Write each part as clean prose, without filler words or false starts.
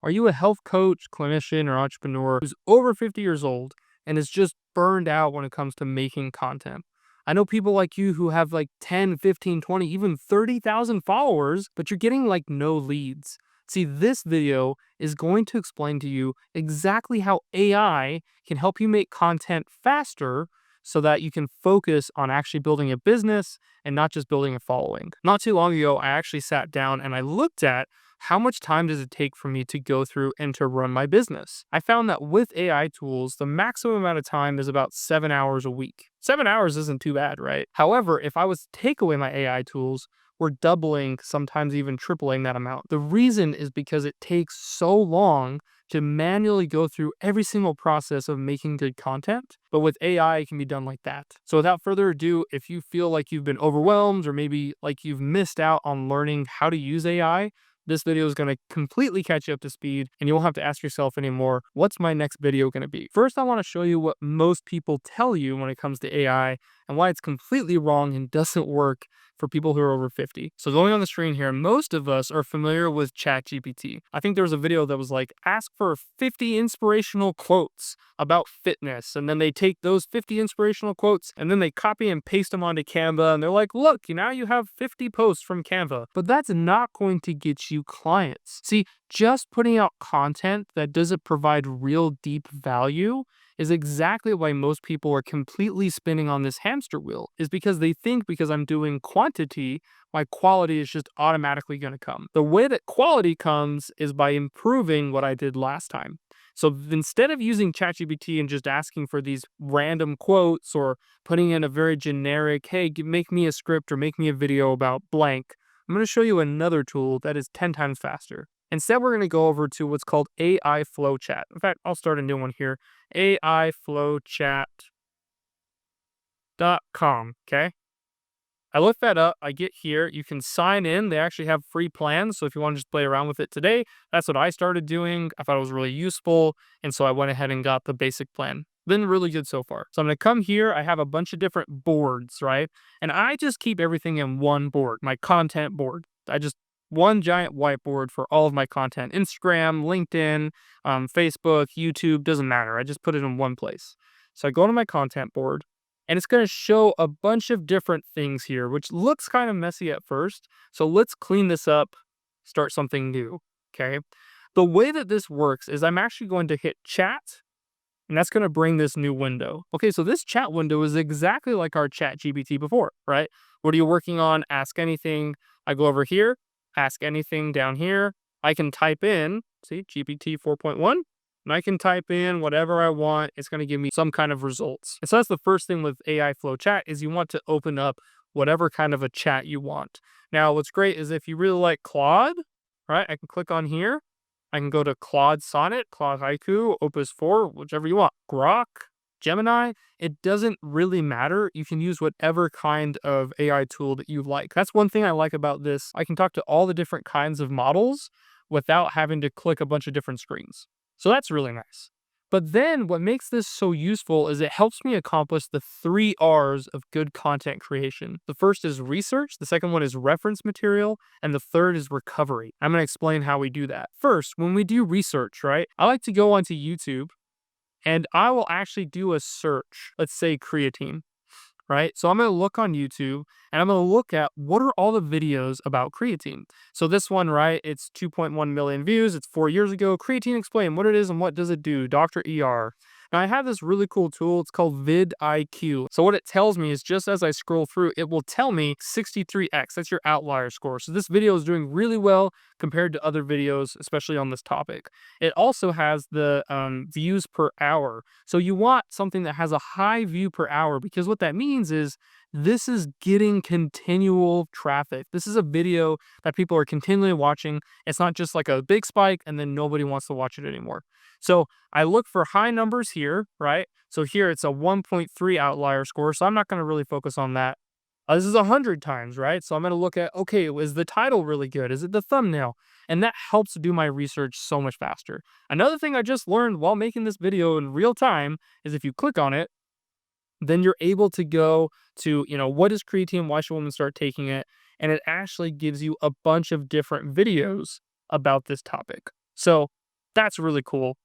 Are you a health coach, clinician, or entrepreneur who's over 50 years old and is just burned out when it comes to making content? I know people like you who have like 10, 15, 20, even 30,000 followers, but you're getting like no leads. See, this video is going to explain to you exactly how AI can help you make content faster so that you can focus on actually building a business and not just building a following. Not too long ago, I actually sat down and I looked at how much time does it take for me to go through and to run my business? I found that with AI tools, the maximum amount of time is about 7 hours a week. 7 hours isn't too bad, right? However, if I was to take away my AI tools, we're doubling, sometimes even tripling that amount. The reason is because it takes so long to manually go through every single process of making good content. But with AI, it can be done like that. So without further ado, if you feel like you've been overwhelmed or maybe like you've missed out on learning how to use AI, this video is going to completely catch you up to speed and you won't have to ask yourself anymore, what's my next video going to be? First, I want to show you what most people tell you when it comes to AI and why it's completely wrong and doesn't work for people who are over 50. So going on the screen here, most of us are familiar with ChatGPT. I think there was a video that was like, ask for 50 inspirational quotes about fitness. And then they take those 50 inspirational quotes and then they copy and paste them onto Canva. And they're like, look, now you have 50 posts from Canva. But that's not going to get you clients. See, just putting out content that doesn't provide real deep value is exactly why most people are completely spinning on this hamster wheel, is because they think because I'm doing quantity, my quality is just automatically going to come. The way that quality comes is by improving what I did last time. So instead of using ChatGPT and just asking for these random quotes or putting in a very generic, hey, make me a script or make me a video about blank, I'm going to show you another tool that is 10 times faster. Instead, we're going to go over to what's called AI Flow Chat. In fact, I'll start a new one here. AIFlowchat.com, okay? I looked that up. I get here. You can sign in. They actually have free plans. So if you want to just play around with it today, that's what I started doing. I thought it was really useful. And so I went ahead and got the basic plan. Been really good so far. So I'm going to come here. I have a bunch of different boards, right? And I just keep everything in one board, my content board. One giant whiteboard for all of my content. Instagram, LinkedIn, Facebook, YouTube, doesn't matter. I just put it in one place. So I go to my content board. And it's going to show a bunch of different things here, which looks kind of messy at first. So let's clean this up, start something new, okay? The way that this works is I'm actually going to hit chat, and that's going to bring this new window. Okay, so this chat window is exactly like our chat GPT before, right? What are you working on? Ask anything. I go over here, ask anything down here. I can type in, see, GPT 4.1. And I can type in whatever I want. It's going to give me some kind of results. And so that's the first thing with AI Flow Chat is you want to open up whatever kind of a chat you want. Now, what's great is if you really like Claude, right, I can click on here. I can go to Claude Sonnet, Claude Haiku, Opus 4, whichever you want. Grok, Gemini, it doesn't really matter. You can use whatever kind of AI tool that you like. That's one thing I like about this. I can talk to all the different kinds of models without having to click a bunch of different screens. So that's really nice. But then what makes this so useful is it helps me accomplish the 3 R's of good content creation. The first is research, the second one is reference material, and the third is recovery. I'm going to explain how we do that. First, when we do research, right, I like to go onto YouTube and I will actually do a search, let's say creatine. Right? So I'm going to look on YouTube and I'm going to look at what are all the videos about creatine. So this one, right, it's 2.1 million views. It's 4 years ago. Creatine explained what it is and what does it do. Dr. ER. Now I have this really cool tool. It's called vidIQ. So what it tells me is just as I scroll through, it will tell me 63x. That's your outlier score. So this video is doing really well compared to other videos, especially on this topic. It also has the views per hour. So you want something that has a high view per hour because what that means is this is getting continual traffic. This is a video that people are continually watching. It's not just like a big spike and then nobody wants to watch it anymore. So I look for high numbers here, right? So here it's a 1.3 outlier score. So I'm not going to really focus on that. This is 100 times, right? So I'm going to look at, okay, is the title really good? Is it the thumbnail? And that helps do my research so much faster. Another thing I just learned while making this video in real time is if you click on it, then you're able to go to, what is creatine? Why should women start taking it? And it actually gives you a bunch of different videos about this topic. So That's really cool,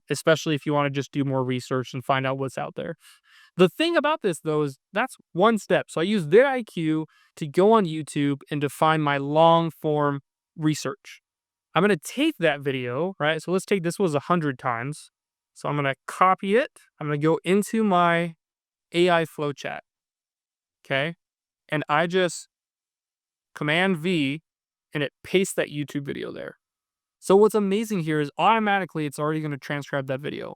especially if you want to just do more research and find out what's out there. The thing about this, though, is that's one step. So I use vidIQ to go on YouTube and to find my long form research. I'm going to take that video, right? So let's take this was 100 times. So I'm going to copy it. I'm going to go into my AI flow chat. Okay. And I just Command V and it pastes that YouTube video there. So what's amazing here is automatically it's already going to transcribe that video.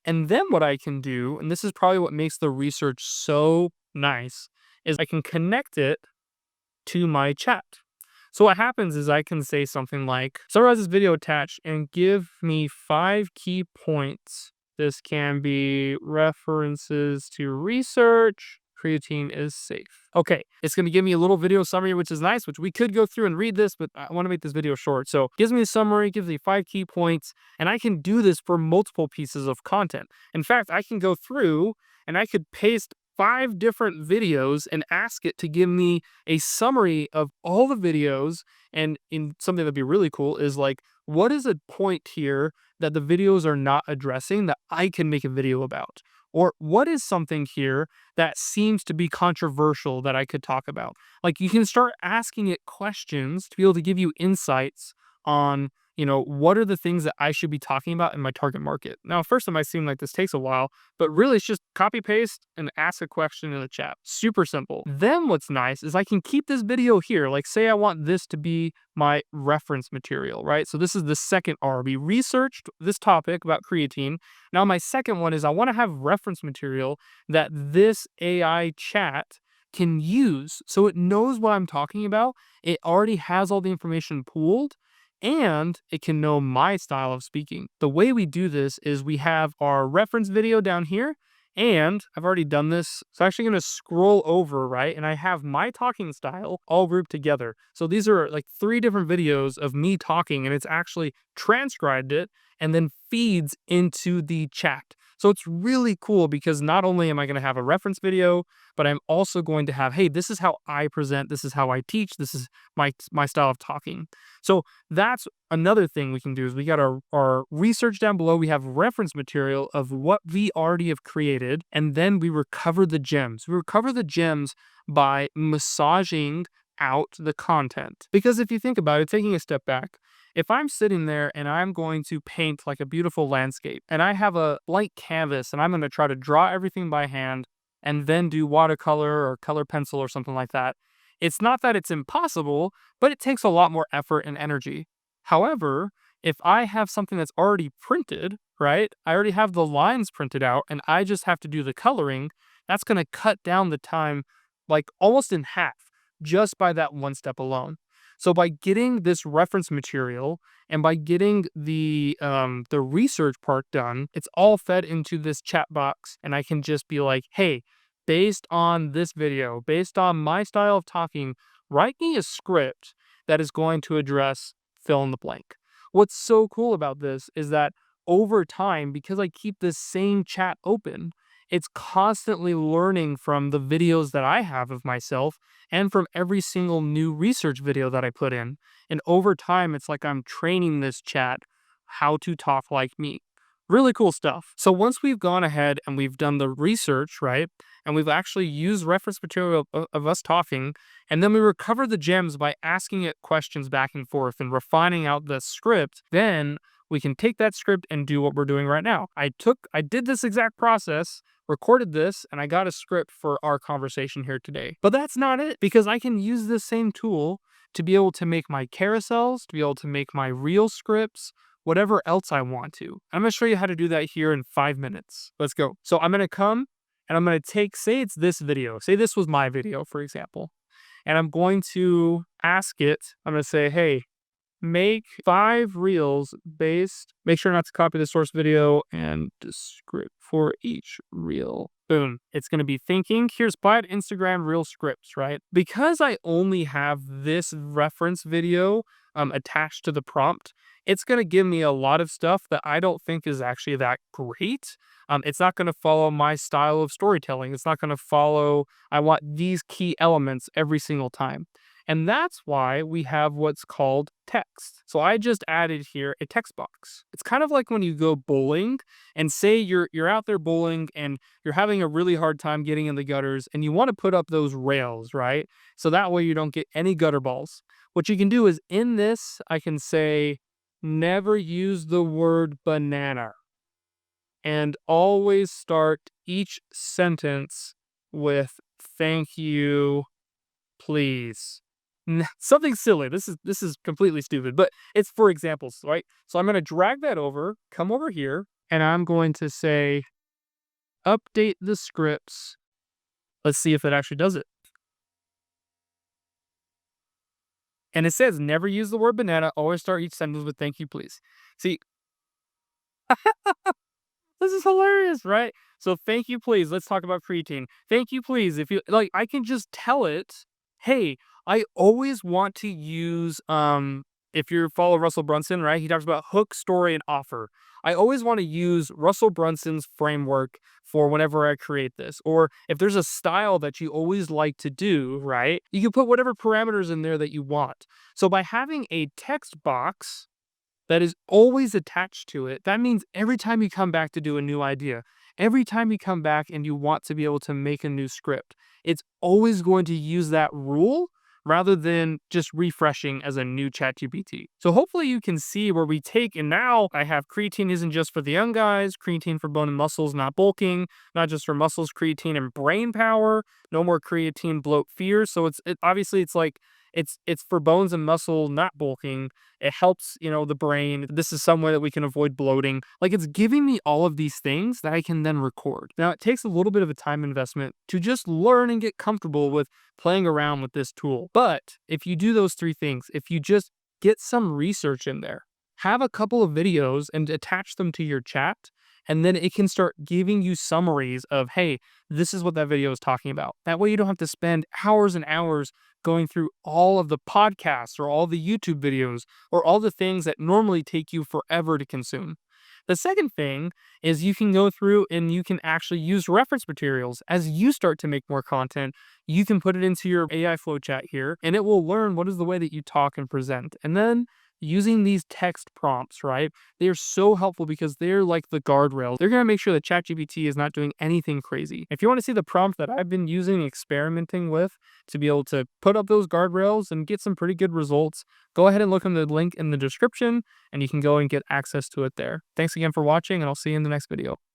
And then what I can do, and this is probably what makes the research so nice, is I can connect it to my chat. So what happens is I can say something like, summarize this video attached and give me 5 key points. This can be references to research. Creatine is safe. Okay, it's going to give me a little video summary, which is nice, which we could go through and read this, but I want to make this video short. So it gives me a summary, gives me 5 key points, and I can do this for multiple pieces of content. In fact, I can go through and I could paste 5 different videos and ask it to give me a summary of all the videos. And in something that'd be really cool is like, what is a point here that the videos are not addressing that I can make a video about? Or what is something here that seems to be controversial that I could talk about? Like, you can start asking it questions to be able to give you insights on, what are the things that I should be talking about in my target market. Now, at first it might seem like this takes a while, but really it's just copy paste and ask a question in the chat. Super simple. Then what's nice is I can keep this video here. Like, say I want this to be my reference material, right? So this is the second R. We researched this topic about creatine. Now my second one is I want to have reference material that this AI chat can use so it knows what I'm talking about. It already has all the information pooled and it can know my style of speaking. The way we do this is we have our reference video down here, and I've already done this. So I'm actually going to scroll over, right? And I have my talking style all grouped together. So these are like 3 different videos of me talking, and it's actually transcribed it and then feeds into the chat. So it's really cool because not only am I going to have a reference video, but I'm also going to have, hey, this is how I present, this is how I teach, this is my style of talking. So that's another thing we can do is we got our research down below. We have reference material of what we already have created, and then we recover the gems. We recover the gems by massaging out the content. Because if you think about it, taking a step back, if I'm sitting there and I'm going to paint like a beautiful landscape and I have a blank canvas and I'm going to try to draw everything by hand and then do watercolor or color pencil or something like that, it's not that it's impossible, but it takes a lot more effort and energy. However, if I have something that's already printed, right? I already have the lines printed out and I just have to do the coloring, that's going to cut down the time like almost in half just by that one step alone. So by getting this reference material and by getting the research part done, it's all fed into this chat box, and I can just be like, hey, based on this video, based on my style of talking, write me a script that is going to address fill in the blank. What's so cool about this is that over time, because I keep this same chat open, it's constantly learning from the videos that I have of myself and from every single new research video that I put in. And over time, it's like I'm training this chat how to talk like me. Really cool stuff. So once we've gone ahead and we've done the research, right, and we've actually used reference material of us talking, and then we recover the gems by asking it questions back and forth and refining out the script, then we can take that script and do what we're doing right now. I did this exact process, recorded this, and I got a script for our conversation here today. But that's not it, because I can use this same tool to be able to make my carousels, to be able to make my reel scripts, whatever else I want to. I'm going to show you how to do that here in 5 minutes. Let's go. So I'm going to come and I'm going to take, say it's this video. Say this was my video, for example. And I'm going to ask it, I'm going to say, hey, make 5 reels based, make sure not to copy the source video and the script for each reel. Boom. It's going to be thinking, here's 5 Instagram reel scripts, right? Because I only have this reference video attached to the prompt, it's going to give me a lot of stuff that I don't think is actually that great. It's not going to follow my style of storytelling. It's not going to follow, I want these key elements every single time. And that's why we have what's called text. So I just added here a text box. It's kind of like when you go bowling and say you're out there bowling and you're having a really hard time getting in the gutters and you want to put up those rails, right? So that way you don't get any gutter balls. What you can do is in this, I can say, never use the word banana, and always start each sentence with thank you, please. Something silly. This is completely stupid, but it's for examples, right? So I'm going to drag that over, come over here, and I'm going to say update the scripts. Let's see if it actually does it. And it says never use the word banana, always start each sentence with thank you, please. See, this is hilarious, right? So thank you, please. Let's talk about creatine. Thank you, please. If you like, I can just tell it, hey, I always want to use if you follow Russell Brunson, right? He talks about hook, story, and offer. I always want to use Russell Brunson's framework for whenever I create this. Or if there's a style that you always like to do, right? You can put whatever parameters in there that you want. So by having a text box that is always attached to it, that means every time you come back to do a new idea, every time you come back and you want to be able to make a new script, it's always going to use that rule rather than just refreshing as a new ChatGPT. So hopefully you can see where we take, and now I have creatine isn't just for the young guys, creatine for bone and muscles, not bulking, not just for muscles, creatine and brain power, no more creatine bloat fear. So obviously it's like, it's for bones and muscle, not bulking. It helps, the brain. This is some way that we can avoid bloating. Like, it's giving me all of these things that I can then record. Now, it takes a little bit of a time investment to just learn and get comfortable with playing around with this tool. But if you do those three things, if you just get some research in there, have a couple of videos and attach them to your chat, and then it can start giving you summaries of, hey, this is what that video is talking about. That way you don't have to spend hours and hours going through all of the podcasts or all the YouTube videos or all the things that normally take you forever to consume. The second thing is you can go through and you can actually use reference materials. As you start to make more content, you can put it into your AI flow chat here, and it will learn what is the way that you talk and present. And then using these text prompts, right? They are so helpful because they're like the guardrails. They're going to make sure that ChatGPT is not doing anything crazy. If you want to see the prompt that I've been using, experimenting with to be able to put up those guardrails and get some pretty good results, go ahead and look on the link in the description and you can go and get access to it there. Thanks again for watching, and I'll see you in the next video.